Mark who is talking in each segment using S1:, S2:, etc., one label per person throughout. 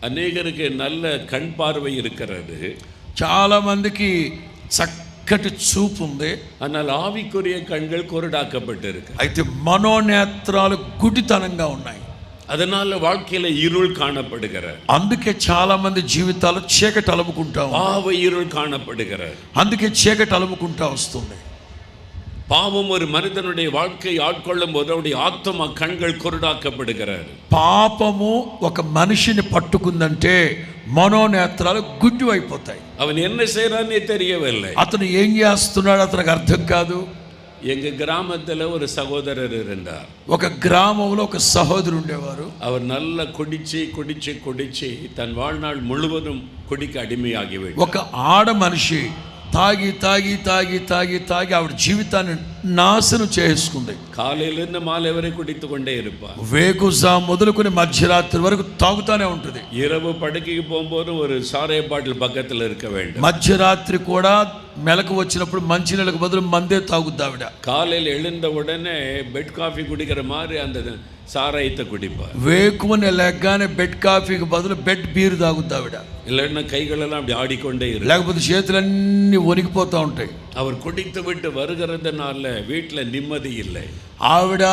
S1: அநேகருக்கு நல்ல கண் பார்வை இருக்கிறது,
S2: చాలా మందికి చక్కటి చూపు ఉంది,
S1: ஆனால் ஆவிக்குரிய கண்கள் குருடாக்கப்பட்டிருக்கு.
S2: అయితే మనోనేత్రాలు గుడితనంగా ఉన్నాయి.
S1: அதனால வாழ்க்கையில இருள் காணப்படுகிறது.
S2: అందుకే చాలా మంది జీవితాలు చీకటి అలుముకుంటా ఉంది.
S1: பாவ இருள் காணப்படுகிறது.
S2: అందుకే చీకటి అలుముకుంటా వస్తుంది.
S1: பாவம் ஒரு மனிதனுடைய வாழ்க்கை ஆட்கொள்ளும் போது அவருடைய ஆத்மா கண்கள் குருடாக்கப்படுகிறது.
S2: పాపము ఒక మనిషిని పట్టుకుందంటే మనోనేత్రాలు గుడ్డి అయిపోతాయి.
S1: அவன் என்ன செய்யறானே தெரியவில்லை.
S2: అతను ఏం చేస్తున్నాడు అతనికి అర్థం కాదు.
S1: எங்க கிராமத்துல ஒரு சகோதரர் இருந்தார்.
S2: ఒక గ్రామంలో ఒక సహోదరు ఉండేవారు.
S1: அவர் நல்லா குடிச்சு தன் வாழ்நாள் முழுவதும் குடிக்க அடிமையாகிவிட்டார்.
S2: ఒక ఆడ మనిషి తాగి తాగి తాగి తాగి తాగి ఆవిడ జీవితాన్ని నాశనం చేసుకుంది.
S1: కాలేలింద మాలే వరకు కుడితూ கொண்டே இருப்பார்.
S2: వేకుజా మొదలుకొని మధ్యరాత్రి వరకు తాగుతానే ఉంటుంది.
S1: இரவு படுக்கைக்கு போகும்போது ஒரு சாராய பாட்டில் பக்கத்தில் இருக்க வேண்டும்.
S2: మధ్యరాత్రి కూడా మెలకు వచ్చినప్పుడు మంచినీళ్ళకు బదులు మందే తాగుద్ది ఆవిడ.
S1: காலையில் எழுந்த உடனே பெட் காஃபி குடிக்கிற மாதிரி அந்த சாராயத்தை குடிப்பார்.
S2: వేకుని లెగ్గానే బెడ్ కాఫీకి బదులు బెడ్ బీర్ తాగుద్ది ఆవిడ.
S1: இல்லைன்னா கைகளெல்லாம் அப்படி ஆடிக்கொண்டே இருக்கும்.
S2: లేకపోతే చేతులన్నీ వణికిపోతూ ఉంటాయి.
S1: அவர் குடித்து விட்டு வருகிறதுனால வீட்டில் நிம்மதி இல்லை.
S2: ఆవిడ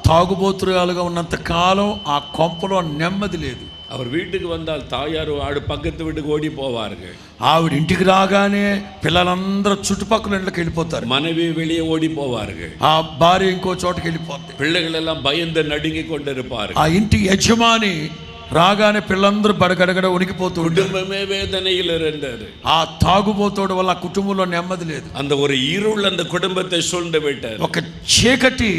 S2: తాగుబోతురాలుగా ఉన్నంత కాలం ఆ కొంపలో నెమ్మది లేదు.
S1: அவர் வீட்டுக்கு வந்தால் தாயார் ஆடு பக்கத்து வீட்டுக்கு ஓடி போவார்கள்.
S2: ఆవిడ ఇంటికి రాగానే పిల్లలందరూ చుట్టుపక్కల ఇంట్లోకి వెళ్ళిపోతారు.
S1: மனைவி வெளியே ஓடி போவார்கள்.
S2: ఆ భార్య ఇంకో చోటకి వెళ్ళిపోతుంది.
S1: பிள்ளைகள் எல்லாம் பயந்து நடுங்கி கொண்டிருப்பார்கள்.
S2: ఆ ఇంటి యజమాని రాగానే పిల్లలందరూ బడగడగడ ఉనికిపోతూ
S1: குடும்பமே வேதனையில் இருந்தது.
S2: ఆ తాగుబోతోడు వల్ల కుటుంబంలో నెమ్మది లేదు.
S1: அந்த ஒரு இருள் அந்த குடும்பத்தை சூழ்ந்து விட்டது.
S2: ఒక చీకటి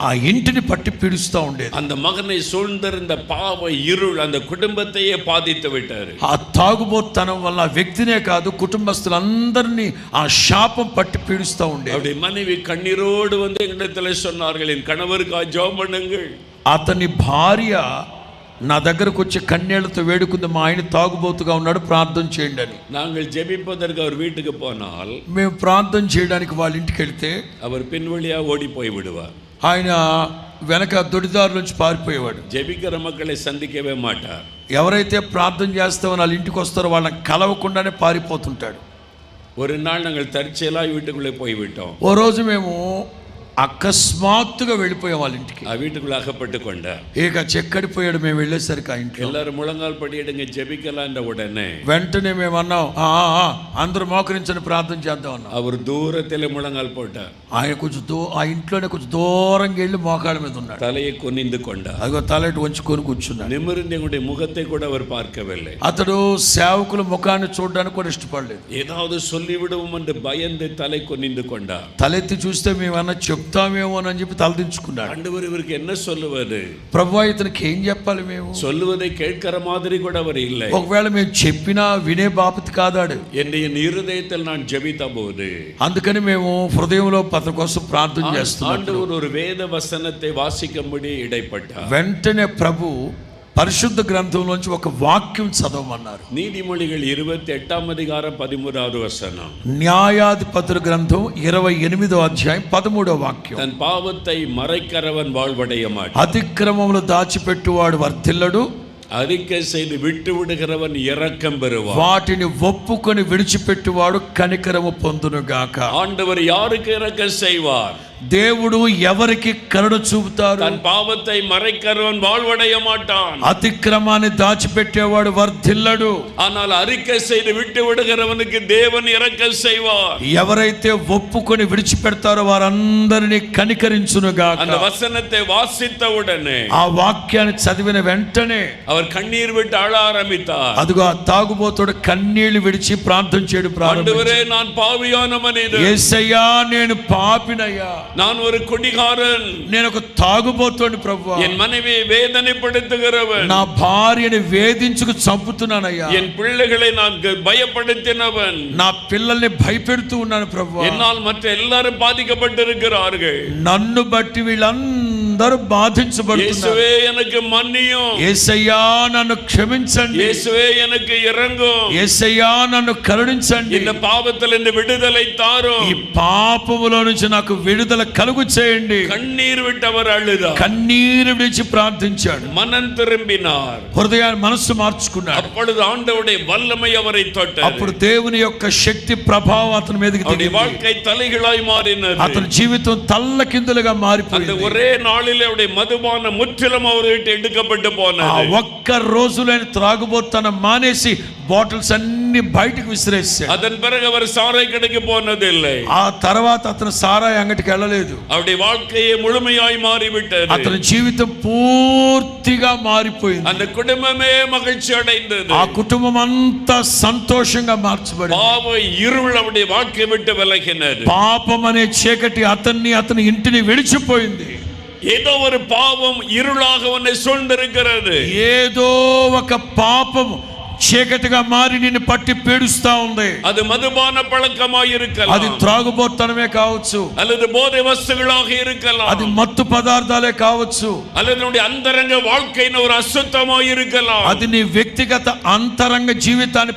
S2: ఆ ఇంటిని పట్టి పీడిస్తూ ఉండేది.
S1: அந்த மகனை சூழ்ந்திருந்த பாவ இருள் அந்த குடும்பத்தையே பாதித்து விட்டாரு.
S2: ఆ తాగుబోతనం వల్ల వ్యక్తినే కాదు కుటుంబస్తులందరినీ ఆ శాపం పట్టి పీడిస్తూ ఉండేది.
S1: அவருடைய மனைவி கண்ணீரோடு வந்து எங்களிடத்தில் சொன்னார்கள், என் கணவருக்கு ஜெபம் பண்ணுங்கள்.
S2: అతని భార్య నా దగ్గరకు వచ్చి కన్నీళ్లతో వేడుకుంది, మా ఆయన తాగుబోతుగా ఉన్నాడు, ప్రార్థన చేయండి అని.
S1: நாங்கள் ஜெபிப்பதற்கு அவர் வீட்டுக்கு போனால்
S2: మేము ప్రార్థన చేయడానికి వాళ్ళ ఇంటికి వెళ్తే
S1: அவர் பின்வழியா ஓடி போய் விடுவார்.
S2: ఆయన వెనక దొడిదారు నుంచి పారిపోయేవాడు.
S1: ஜெபிக்கிற மக்களை சந்திக்கவே மாட்டார்.
S2: ఎవరైతే ప్రార్థన చేస్తామో వాళ్ళ ఇంటికి వస్తారో వాళ్ళని కలవకుండానే పారిపోతుంటాడు.
S1: ஒரு நாள் நாங்கள் தற்செயலாக வீட்டுக்குள்ளே போய்விட்டோம்.
S2: ఓ రోజు మేము అకస్మాత్తుగా వెళ్ళిపోయాం వాళ్ళ ఇంటికి.
S1: ఆ வீட்டுக்குள்ள அகப்பட்டு கொண்டார்.
S2: ఇక చెక్కడిపోయాడు. మేము వెళ్ళేసరికి ఆ ఇంట్లో
S1: எல்லாரும் முழங்கால் படியிடுங்க ஜெபிக்கலான்ற உடனே
S2: వెంటనే మేము అన్నాం, అందరూ మోకరించని ప్రార్థన చేద్దాం అన్నాం.
S1: அவர் தூரத்தில் முழங்கால் போட்டார்.
S2: ఆయన ఆ ఇంట్లోనే కొంచెం దూరంగా వెళ్ళి మోకాళ్ళ మీద ఉన్నాడు.
S1: தலையை குனிந்து கொண்டார்.
S2: అదిగో తలెటు వంచుకొని కూర్చున్నాడు.
S1: நிமிர்ந்து எங்களுடைய முகத்தை கூட அவர் பார்க்கவில்லை.
S2: అతడు సేవకుల ముఖాన్ని చూడడానికి కూడా ఇష్టపడలేదు.
S1: ஏதாவது சொல்லிவிடுவோம் என்று பயந்து தலை குனிந்து கொண்டார்.
S2: తలెత్తి చూస్తే మేమన్నా చెప్తామేమో అని చెప్పి తలదించుకున్నాడు.
S1: ஆண்டவர் இவருக்கு என்ன சொல்லுவது?
S2: ప్రభువా ఇతనికి ఏం చెప్పాలి? మేము
S1: சொல்லுவதை கேட்கிற மாதிரி கூட அவர் இல்லை.
S2: ఒకవేళ మేము చెప్పినా వినే బాపతి కాదాడు.
S1: என் இருதயத்தில் நான் ஜெபித்த போது
S2: అందుకని మేము హృదయంలో అతని కోసం ప్రార్థన చేస్తున్నాం.
S1: ஆண்டவர் ஒரு வேத வசனத்தை வாசிக்கும்படி இடைப்பட்டார்.
S2: వెంటనే ప్రభు పరిశుద్ధ గ్రంథంలోంచి ఒక వాక్యం చదవమన్నారు.
S1: நீதிமொழிகள் 28వ அதிகாரம் 13వ వచనం.
S2: న్యాయాధిపతుల గ్రంథం 28వ అధ్యాయం 13వ వాక్యం.
S1: தன் பாவத்தை மறைக்கிறவன் வாழ்வடைய மாட்டான்.
S2: అతిక్రమములు దాచిపెట్టువాడు వర్ధిల్లడు,
S1: அறிக்கை செய்து விட்டு விடுகிறவன் இரக்கம் பெறுவான்.
S2: వాటిని ఒప్పుకొని విడిచిపెట్టువాడు కనికరము పొందునుగాక.
S1: ஆண்டவர் யாருக்கு இரக்கம் செய்வார்?
S2: దేవుడు ఎవరికి కరుణ చూపుతారు?
S1: தன் பாவத்தை மறைக்கிறவன் வாழ்வடைய மாட்டான்.
S2: అతిక్రమాన్ని దాచిపెట్టేవాడు వర్ధిల్లడు.
S1: ஆனால் அறிக்கை செய்து விட்டு விடுகிறவனுக்கு தேவன் இரக்கம் செய்வார்.
S2: ఎవరైతే ఒప్పుకొని విడిచిపెడతారో వారందరినీ కనికరించునుగాక.
S1: அந்த வசனத்தை வாசித்த உடனே
S2: ఆ వాక్యాన్ని చదివిన వెంటనే
S1: அவர் கண்ணீர் விட்டு அழ ஆரம்பித்தார்.
S2: అదిగో ఆ తాగుబోతుడు కన్నీళ్లు విడిచి ప్రార్థన చేయడం ప్రారంభించాడు.
S1: ஆண்டவரே, நான் பாவியான மனிதன்.
S2: యేసయ్యా, నేను పాపినయ్యా,
S1: நான் ஒரு குடிகாரன்,
S2: నేను ఒక తాగుబోతుని ప్రభువా,
S1: என் மனைவியை வேதனைப்படுத்துகிறவன்,
S2: నా భార్యని వేధించుకు చంపుతున్నానయ్యా,
S1: என் பிள்ளைகளை நான் பயப்படுத்தினவன்,
S2: నా పిల్లల్ని భయపెడుతూ ఉన్నాను ప్రభువా,
S1: என்னால் மற்ற எல்லாரும் பாதிக்கப்பட்டிருக்கிறார்கள்,
S2: నన్ను బట్టి వీళ్ళందరూ అందరూ బాధించబడుతున్నారు.
S1: இயேசுவே எனக்கு மன்னியும்,
S2: యేసయ్యా నన్ను క్షమించండి,
S1: இயேசுவே எனக்கு இரங்கும்,
S2: యేసయ్యా నన్ను కరుణించండి,
S1: இந்த பாவத்தில் இந்த விடுதலை தாரும்.
S2: ఈ పాపములో నుంచి నాకు విడుదల కలుగు చేయండి.
S1: கண்ணீர் விட்டவர் அழுதார்,
S2: కన్నీరు విడిచి ప్రార్థించాడు,
S1: மனம் திரும்பினார்,
S2: హృదయాన్ని మనస్సు మార్చుకున్నాడు.
S1: அப்பொழுது ஆண்டவருடைய வல்லமை அவரை தொட்டது.
S2: అప్పుడు దేవుని యొక్క శక్తి ప్రభావం అతని మీదకి
S1: அவருடைய
S2: దిగింది.
S1: வாழ்க்கை தலைகளாய் மாறினது.
S2: అతని జీవితం తల్లకిందులుగా
S1: அந்த
S2: మారిపోయింది.
S1: ஒரே நாளில் அவருடைய மதுபான முற்றிலும் அவர்கிட்ட எடுக்கப்பட்டு
S2: ఆ
S1: போனது.
S2: ఒక్క రోజులైన త్రాగుబోతనం మానేసి బాటిల్స్ అన్ని బయటకు విసిరేసాడు.
S1: அதன் பிறகு அவர் சாராய் கடைக்கு போனதில்லை.
S2: ఆ తర్వాత అతను సారాయి అంగటికి వెళ్ళలేదు.
S1: அவருடைய வாழ்க்கையே முழுமையாய் மாறிவிட்டது.
S2: అతని జీవితం పూర్తిగా మారిపోయింది.
S1: அந்த குடும்பமே மகிழ்ச்சி அடைந்தது.
S2: ఆ కుటుంబం అంతా సంతోషంగా మార్చబడింది.
S1: பாவ இருள் அவருடைய வாழ்க்கை விட்டு விலகினது.
S2: పాపం అనే చీకటి అతని ఇంటిని విడిచిపోయింది.
S1: ஏதோ ஒரு பாவம் இருளாக உன்னை சூழ்ந்திருக்கிறது.
S2: ఏదో ఒక పాపం చీకటిగా మారి నిన్ను పట్టి పీడిస్తా ఉంది.
S1: அது மதுபான பழக்கமாய்
S2: అది
S1: இருக்கலாம்,
S2: త్రాగుబోతనమే కావచ్చు,
S1: அல்லது போதை வஸ்துகளாக இருக்கலாம்,
S2: అది మత్తు పదార్థాలే కావచ్చు,
S1: அல்லது நம்முடைய அந்தரங்க வாழ்க்கையின் ஒரு அசுத்தமாய் இருக்கலாம்.
S2: అది నీ వ్యక్తిగత అంతరంగ జీవితాన్ని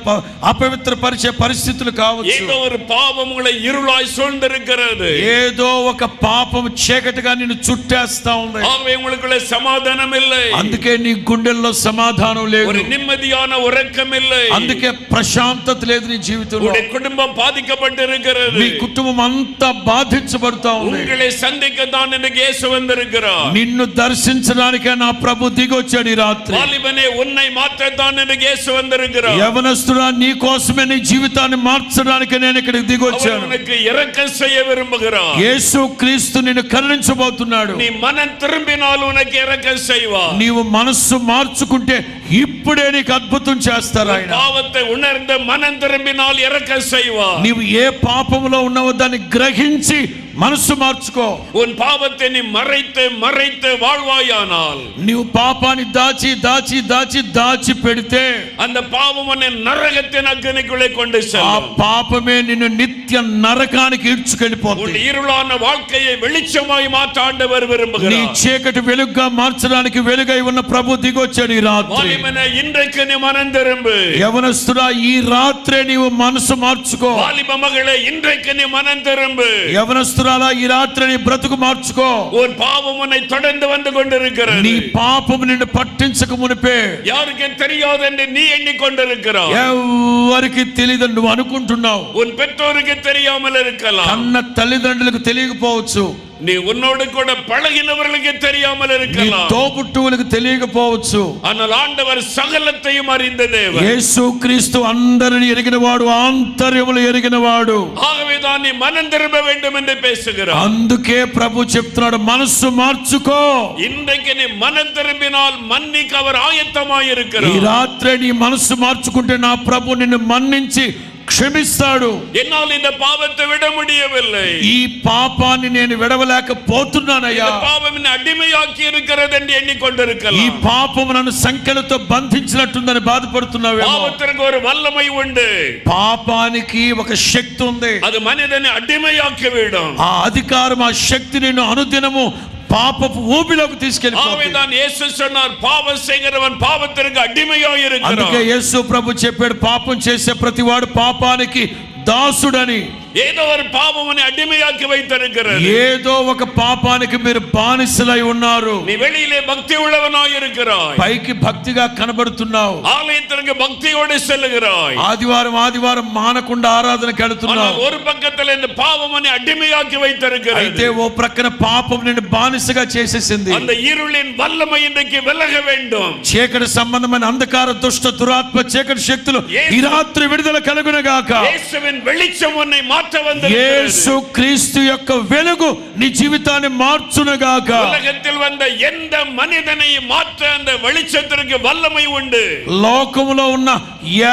S2: అపవిత్రపరిచే పరిస్థితులు కావచ్చు.
S1: ஏதோ ஒரு பாவம் உங்களை இருளாய் சூழ்ந்திருக்கிறது.
S2: ఏదో ఒక పాపం చీకటిగా నిన్ను చుట్టేస్తా ఉంది.
S1: ஆகவே உங்களுக்குள்ள சமாதானம் இல்லை,
S2: అందుకే నీ గుండెల్లో సమాధానం లేదు,
S1: ஒரு நிம்மதியான உறக்கம் இல்லை,
S2: అందుకే ప్రశాంతత లేదు నీ జీవితంలో.
S1: உங்களுடைய குடும்பம் பாதிக்கப்பட்டிருக்கிறது.
S2: నీ కుటుంబం అంతా బాధించబడతా ఉంది.
S1: உங்களை சந்திக்க தான் எனக்கு இயேசு வந்திருக்கிறார்.
S2: నిన్ను దర్శించడానికే నా ప్రభు దిగొచ్చాడు ఈ రాత్రి.
S1: வாலிபனே, உன்னை மாற்றத்தான் எனக்கு இயேசு வந்திருக்கிறார்.
S2: యవనస్తుడా, నీ కోసమే నీ జీవితాన్ని మార్చడానికి నేను ఇక్కడికి
S1: அவர்
S2: దిగొచ్చాను.
S1: உனக்கு இரக்கம் செய்ய விரும்புகிறார்.
S2: యేసు క్రీస్తు నిన్ను కరుణించబోతున్నాడు.
S1: நீ மனம் திரும்பினால் உனக்கு இரக்கம் செய்வார்.
S2: నీవు మనస్సు మార్చుకుంటే ఇప్పుడే నీకు అద్భుతం చేస్తారు ఆయన.
S1: பாவத்தை உணர்ந்து மனம் திரும்பினால் இரக்கம் செய்வார்.
S2: నీవు ఏ పాపములో ఉన్నావో దాన్ని గ్రహించి మనస్సు మార్చుకో.
S1: உன் பாவத்தை நீ மறைத்து மறைத்து வாழ்வாயானால்,
S2: నీవు పాపాన్ని దాచి దాచి దాచి దాచి పెడితే
S1: அந்த பாவம் உன்னை நரகத்தின் அக்னிக்குள்ளே கொண்டு
S2: ఆ
S1: செல்லும்.
S2: పాపమే నిన్ను నిత్య నరకానికి
S1: உன்
S2: ఈడ్చుకెళ్ళిపోతుంది.
S1: இருளான வாழ்க்கையை வெளிச்சமாய் மாற்ற ஆண்டவர்
S2: నీ
S1: விரும்புகிறார்.
S2: చీకటి వెలుగుగా మార్చడానికి వెలుగై ఉన్న ప్రభు దిగొచ్చాడు ఈ రాత్రి.
S1: வாலிபனே, இன்றைக்கு நீ மனம் திரும்பு.
S2: యవనస్తుడా, ఈ రాత్రే నీవు మనసు మార్చుకో.
S1: வாலிப மகளே, இன்றைக்கு நீ மனம் திரும்பு.
S2: యవనస్తురాలా, ఈ రాత్రి నీ బ్రతుకు మార్చుకో.
S1: ஒரு பாவம் உன்னை தொடர்ந்து வந்து கொண்டிருக்கிறது.
S2: నీ పాపము నిన్ను పట్టించక మునిపే
S1: யாருக்கும் தெரியாது என்று நீ எண்ணிக்கொண்டிருக்கிறாய்.
S2: ఎవరికి తెలియదు నువ్వు అనుకుంటున్నావు.
S1: உன் பெற்றோருக்கு தெரியாமல் இருக்கலாம்,
S2: కన్న తల్లిదండ్రులకు తెలియకపోవచ్చు,
S1: நீ உன்னோடு கூட பழகினவர்களுக்கு தெரியாமல்
S2: నీ
S1: இருக்கலாம்.
S2: తోబుట్టువులకు తెలియకపోవచ్చు.
S1: ஆனால் ఆండவர் సకలத்தையும் அறிந்த தேவன்.
S2: యేసు క్రీస్తు అందరిని ఎరిగినవాడు, ఆంతర్యములు ఎరిగినవాడు.
S1: ஆகவேதான் நீ மனம் திரும்ப வேண்டும் என்று பேசுகிறார்.
S2: అందుకే ప్రభు చెప్తున్నాడు, మనస్సు మార్చుకో.
S1: இன்றைக்கு நீ மனம் திரும்பினால் மன்னிக்க அவர் ஆயத்தமாய்
S2: ఈ
S1: இருக்கிறார்.
S2: రాత్రే నీ మనస్సు మార్చుకుంటే నా ప్రభు నిన్ను మన్నించి క్షమిస్తాడు.
S1: என்னால் இந்த பாவத்தை விட முடியவில்லை,
S2: ఈ పాపాన్ని నేను విడవలేకపోతున్నానయ్యా.
S1: இந்த பாவம் என்னை அடிமையாக்கி இருக்கிறது என்று
S2: ఈ
S1: எண்ணிக்கொண்டிருக்கலாம்.
S2: పాపము నన్ను సంఖ్యలతో బంధించినట్టుందని బాధపడుతున్నావేమో.
S1: பாவத்திற்கு ஒரு வல்லமை உண்டு,
S2: పాపానికి ఒక శక్తి ఉంది.
S1: அது மனிதனை அடிமையாக்கி விடும்.
S2: ఆ అధికారం, ఆ శక్తి నిన్ను అనుదినము పాపపు ఊబిలోకి తీసుకెళ్ళిపోతుంది.
S1: ஆகவேதான் இயேசு சொன்னார், பாவம் செய்கிறவன் பாவத்திற்கு அடிமையாய்
S2: అందుకే
S1: இருக்கிறான்.
S2: యేసు ప్రభు చెప్పాడు, పాపం చేసే ప్రతివాడు పాపానికి దాసుడని.
S1: ஏதோ ஒரு பாவம் உன்னை அடிமையாக்கி வைத்திருக்கிறது.
S2: ఏదో ఒక పాపానికి మీరు బానిసలై ఉన్నారు.
S1: நீ வெளியிலே பக்தி உள்ளவனாய் இருக்கிறாய்,
S2: పైకి భక్తిగా కనబడుతున్నావు,
S1: ஆலயத்திற்கு பக்தியோடு செல்லுகிறாய்,
S2: ఆదివారం ఆదివారం మానకుండా ఆరాధనకి
S1: ஆனால்
S2: వెళుతున్నావు.
S1: ஒரு பக்கத்தில் இந்த பாவம் உன்னை அடிமையாக்கி வைத்திருக்கிறது.
S2: అయితే ఓ ప్రక్కన పాపం నిన్ను బానిసగా చేసేసింది.
S1: அந்த இருளின் வல்லமை இன்றைக்கு விலக வேண்டும்.
S2: చీకటి సంబంధమైన అంధకార దుష్ట దురాత్మ చీకటి శక్తులు ఈ రాత్రి విడుదల కలుగునగాక.
S1: இயேசுவின் வெளிச்சம் உன்னை மாற்ற
S2: యేసు
S1: வந்திருக்கிறது.
S2: క్రీస్తు యొక్క వెలుగు నీ జీవితాన్ని మార్చునగాక.
S1: உலகத்தில் வந்த எந்த மனிதனையும் மாற்ற அந்த வெளிச்சத்திற்கு வல்லமை உண்டு.
S2: లోకములో ఉన్న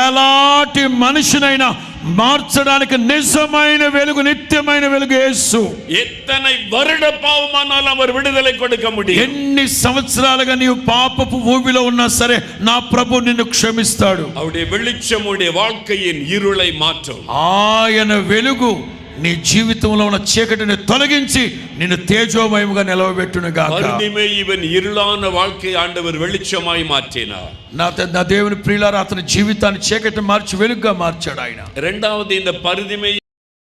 S2: ఎలాంటి మనిషినైనా మార్చడానికి నిజమైన వెలుగు, నిత్యమైన వెలుగు యేసు.
S1: எத்தனை வருட பாவமானாலும் அவர் விடுதலை கொடுக்க முடியும்.
S2: ఎన్ని సంవత్సరాలుగా నీవు పాపపు ఊబిలో ఉన్నా సరే నా ప్రభు నిన్ను క్షమిస్తాడు.
S1: அவருடைய வெளிச்சம் உடைய வாழ்க்கையின் இருளை மாற்றும்.
S2: ఆయన వెలుగు నీ జీవితంలో ఉన్న చీకటిని తొలగించి నిన్ను తేజోమయముగా నిలవబెట్టును గాక.
S1: பரிதிமை இவன் இருளான வாழ்க்கை ஆண்டவர் வெளிச்சமாய் மாற்றினார்.
S2: నా దేవుని ప్రియులారా, అతని జీవితాన్ని చీకటి మార్చి వెలుగుగా మార్చాడు ఆయన.
S1: இரண்டாவது, இந்த பரிதிமை